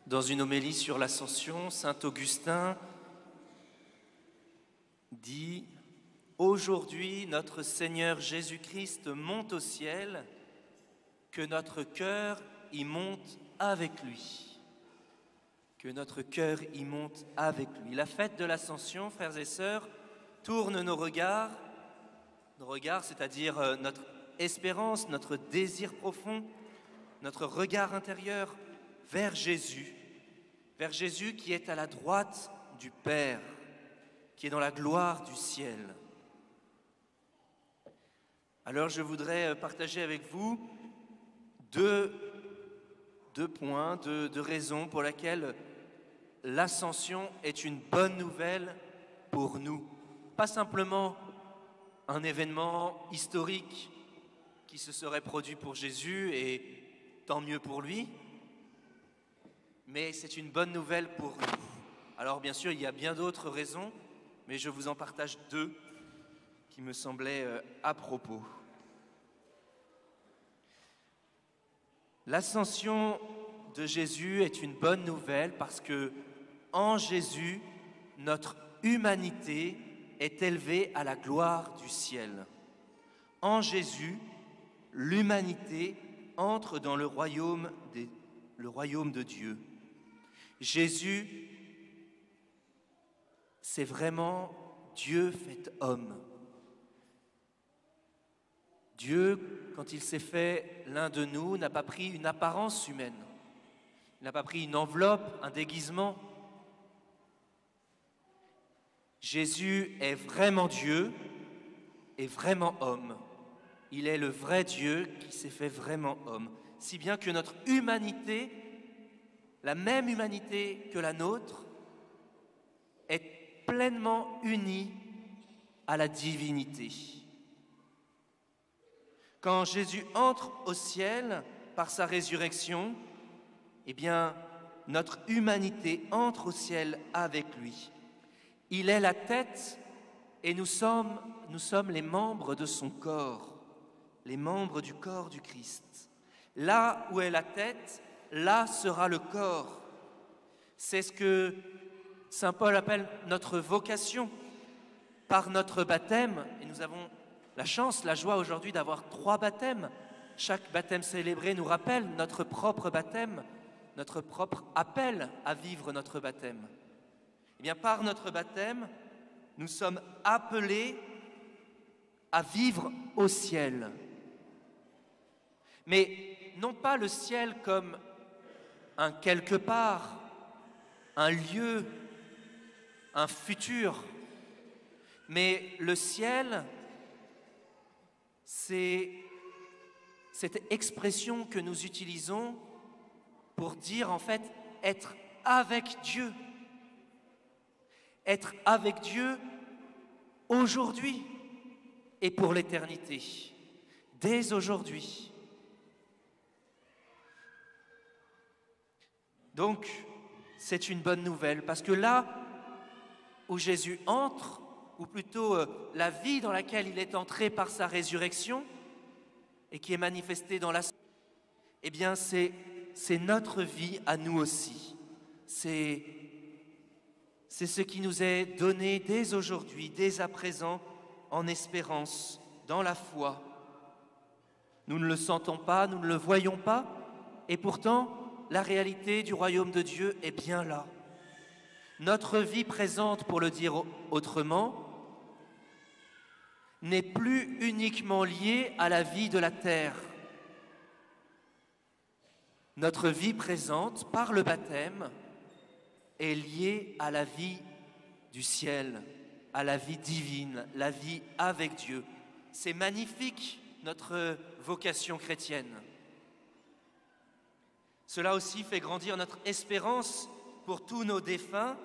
Dans une homélie sur l'Ascension, saint Augustin dit « Aujourd'hui, notre Seigneur Jésus-Christ monte au ciel, que notre cœur y monte avec lui. » Que notre cœur y monte avec lui. La fête de l'Ascension, frères et sœurs, tourne nos regards, c'est-à-dire notre espérance, notre désir profond, notre regard intérieur vers Jésus qui est à la droite du Père, qui est dans la gloire du ciel. Alors je voudrais partager avec vous deux points, deux raisons pour lesquelles l'Ascension est une bonne nouvelle pour nous. Pas simplement un événement historique qui se serait produit pour Jésus et tant mieux pour lui, mais c'est une bonne nouvelle pour nous. Alors bien sûr, il y a bien d'autres raisons, mais je vous en partage deux qui me semblaient à propos. L'ascension de Jésus est une bonne nouvelle parce que en Jésus, notre humanité est élevée à la gloire du ciel. En Jésus, l'humanité entre dans le royaume de Dieu. Jésus, c'est vraiment Dieu fait homme. Dieu, quand il s'est fait l'un de nous, n'a pas pris une apparence humaine. Il n'a pas pris une enveloppe, un déguisement. Jésus est vraiment Dieu et vraiment homme. Il est le vrai Dieu qui s'est fait vraiment homme. Si bien que notre humanité, la même humanité que la nôtre, est pleinement unie à la divinité. Quand Jésus entre au ciel par sa résurrection, eh bien, notre humanité entre au ciel avec lui. Il est la tête et nous sommes les membres de son corps, les membres du corps du Christ. Là où est la tête, là sera le corps. C'est ce que saint Paul appelle notre vocation. Par notre baptême, et nous avons la chance, la joie aujourd'hui d'avoir 3 baptêmes. Chaque baptême célébré nous rappelle notre propre baptême, notre propre appel à vivre notre baptême. Eh bien, par notre baptême, nous sommes appelés à vivre au ciel. Mais non pas le ciel comme un quelque part, un lieu, un futur, mais le ciel, c'est cette expression que nous utilisons pour dire en fait être avec Dieu. Être avec Dieu aujourd'hui et pour l'éternité, dès aujourd'hui. Donc, c'est une bonne nouvelle parce que là où Jésus entre, ou plutôt la vie dans laquelle il est entré par sa résurrection et qui est manifestée dans la... Eh bien, c'est notre vie à nous aussi. C'est ce qui nous est donné dès aujourd'hui, dès à présent, en espérance, dans la foi. Nous ne le sentons pas, nous ne le voyons pas, et pourtant, la réalité du royaume de Dieu est bien là. Notre vie présente, pour le dire autrement, n'est plus uniquement liée à la vie de la terre. Notre vie présente, par le baptême, est liée à la vie du ciel, à la vie divine, la vie avec Dieu. C'est magnifique, notre vocation chrétienne. Cela aussi fait grandir notre espérance pour tous nos défunts,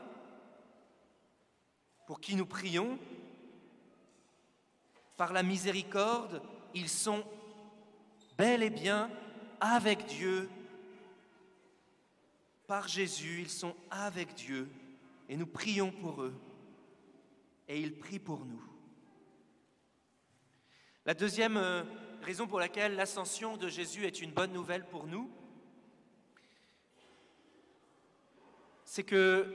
pour qui nous prions. Par la miséricorde, ils sont bel et bien avec Dieu. Par Jésus, ils sont avec Dieu et nous prions pour eux et ils prient pour nous. La deuxième raison pour laquelle l'ascension de Jésus est une bonne nouvelle pour nous, c'est que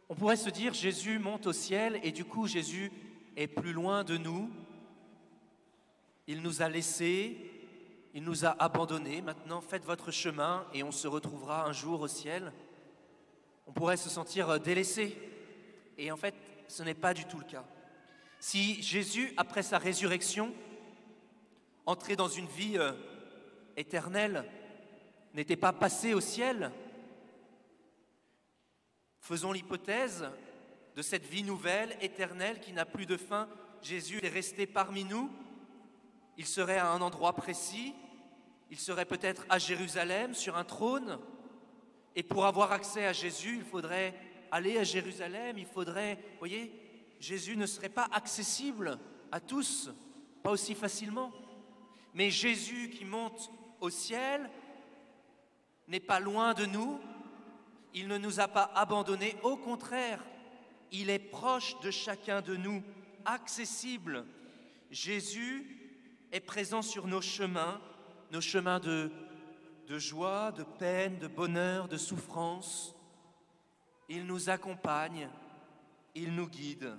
on pourrait se dire Jésus monte au ciel et du coup Jésus est plus loin de nous. Il nous a laissés, il nous a abandonnés. Maintenant, faites votre chemin et on se retrouvera un jour au ciel. On pourrait se sentir délaissé. Et en fait, ce n'est pas du tout le cas. Si Jésus, après sa résurrection, entrait dans une vie éternelle, n'était pas passé au ciel, faisons l'hypothèse de cette vie nouvelle, éternelle, qui n'a plus de fin. Jésus est resté parmi nous. Il serait à un endroit précis. Il serait peut-être à Jérusalem, sur un trône. Et pour avoir accès à Jésus, il faudrait aller à Jérusalem. Il faudrait, vous voyez, Jésus ne serait pas accessible à tous, pas aussi facilement. Mais Jésus qui monte au ciel n'est pas loin de nous. Il ne nous a pas abandonnés, au contraire, il est proche de chacun de nous, accessible. Jésus est présent sur nos chemins de joie, de peine, de bonheur, de souffrance. Il nous accompagne, il nous guide.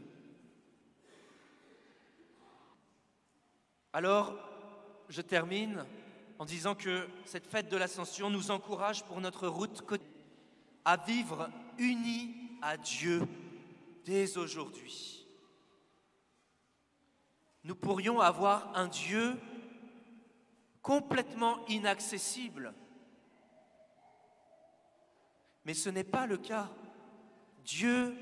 Alors, je termine en disant que cette fête de l'Ascension nous encourage pour notre route quotidienne à vivre unis à Dieu dès aujourd'hui. Nous pourrions avoir un Dieu complètement inaccessible, mais ce n'est pas le cas. Dieu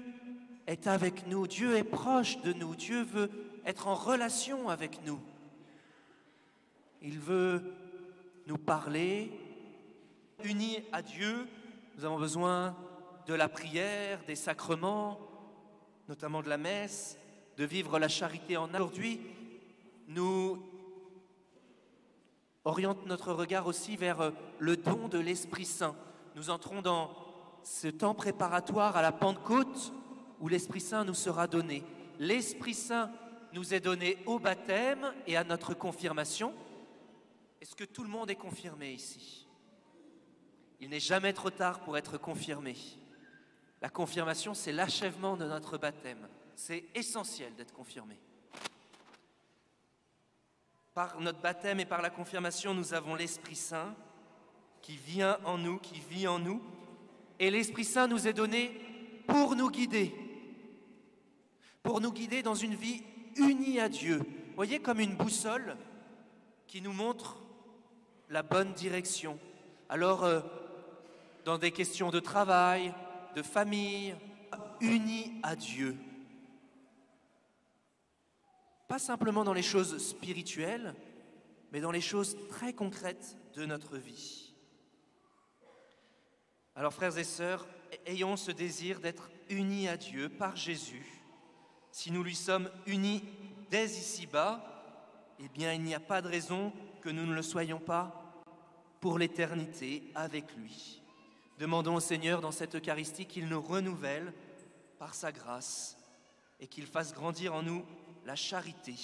est avec nous, Dieu est proche de nous, Dieu veut être en relation avec nous. Il veut nous parler. Unis à Dieu, nous avons besoin de la prière, des sacrements, notamment de la messe, de vivre la charité en aujourd'hui. Nous orientons notre regard aussi vers le don de l'Esprit Saint. Nous entrons dans ce temps préparatoire à la Pentecôte où l'Esprit Saint nous sera donné. L'Esprit Saint nous est donné au baptême et à notre confirmation. Est-ce que tout le monde est confirmé ici ? Il n'est jamais trop tard pour être confirmé. La confirmation, c'est l'achèvement de notre baptême. C'est essentiel d'être confirmé. Par notre baptême et par la confirmation, nous avons l'Esprit Saint qui vient en nous, qui vit en nous. Et l'Esprit Saint nous est donné pour nous guider dans une vie unie à Dieu. Vous voyez, comme une boussole qui nous montre la bonne direction. Alors, dans des questions de travail, de famille, unis à Dieu. Pas simplement dans les choses spirituelles, mais dans les choses très concrètes de notre vie. Alors, frères et sœurs, ayons ce désir d'être unis à Dieu par Jésus. Si nous lui sommes unis dès ici-bas, eh bien, il n'y a pas de raison que nous ne le soyons pas pour l'éternité avec lui. Demandons au Seigneur dans cette Eucharistie qu'il nous renouvelle par sa grâce et qu'il fasse grandir en nous la charité.